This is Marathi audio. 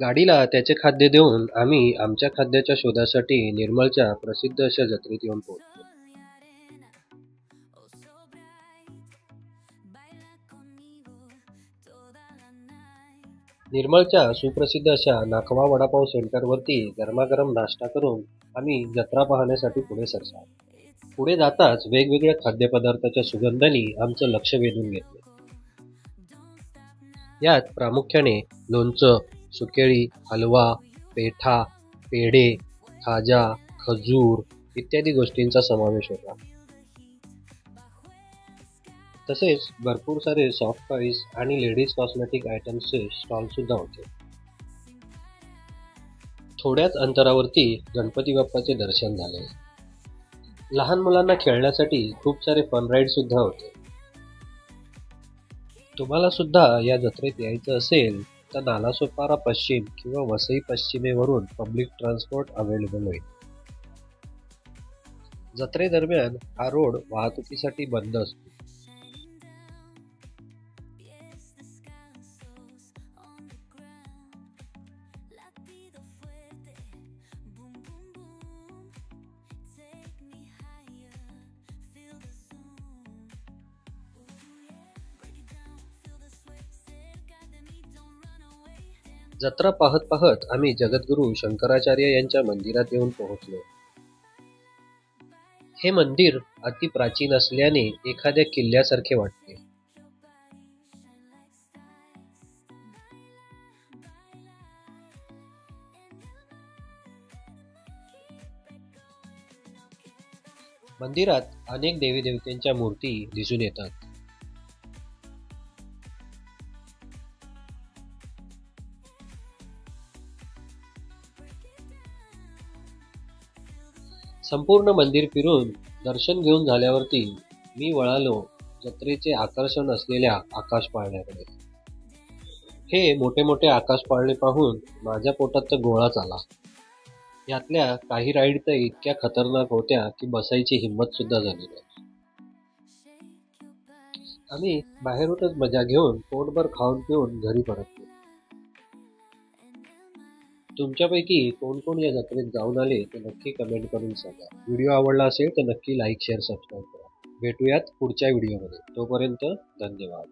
गाडीला त्याचे खाद्य देऊन आम्ही आमच्या खाद्याच्या शोधासाठी निर्मलच्या प्रसिद्ध अशा जत्रेत येऊन पोहोचलो. निर्मलच्या सुप्रसिद्ध अशा नाखवा वडापाव सेंटरवरती गरमागरम नाश्ता करून आम्ही जत्रा पाहण्यासाठी पुढे सरसावलो. पुढे जाताच वेगवेगळ्या खाद्यपदार्थाच्या सुगंधाने आमचं लक्ष वेधून घेतले. यात प्रामुख्याने लोणचं, सुकेळी, हलवा, पेठा, पेढे, खाजा, खजूर इत्यादी गोष्टींचा समावेश होता. तसेच भरपूर सारे सॉफ्ट टॉईज आणि लेडीज कॉस्मेटिक आयटम्सचे स्टॉल सुद्धा होते. थोड्याच अंतरावरती गणपती बाप्पाचे दर्शन झाले. लहान मुलांना खेळण्यासाठी खूप सारे फन राईड सुद्धा होते. तुम्हाला सुद्धा या जत्रेत यायचं असेल तर नालासोपारा पश्चिम किंवा वसई पश्चिमेवरून पब्लिक ट्रान्सपोर्ट अवेलेबल होईल. जत्रेदरम्यान हा रोड वाहतुकीसाठी बंद असतो. जत्रा पाहत पाहत आम्ही जगद्गुरू शंकराचार्य यांच्या मंदिरात येऊन पोहोचलो. हे मंदिर अति प्राचीन असल्याने एखाद्या किल्ल्यासारखे वाटते. मंदिरात अनेक देवी देवतांच्या मूर्ती दिसून येतात. संपूर्ण मंदिर फिरून दर्शन घेऊन झाल्यावरती मी वळालो जत्रेचे आकर्षण असलेल्या आकाश पाळण्याकडे. हे मोठे मोठे आकाश पाळणे पाहून माझ्या पोटात तर गोळाच आला. यातल्या काही राईड तर इतक्या खतरनाक होत्या की बसायची हिंमत सुद्धा झाली नाही. आम्ही बाहेरूनच मजा घेऊन पोटभर खाऊन पिऊन घरी परतलो. तुमच्यापैकी कोण कोण या जत्रेत जाऊन आले ते नक्की कमेंट करून सांगा. व्हिडिओ आवडला असेल तर नक्की लाईक, शेअर, सबस्क्राईब करा. भेटूयात पुढच्या व्हिडिओमध्ये. तोपर्यंत धन्यवाद.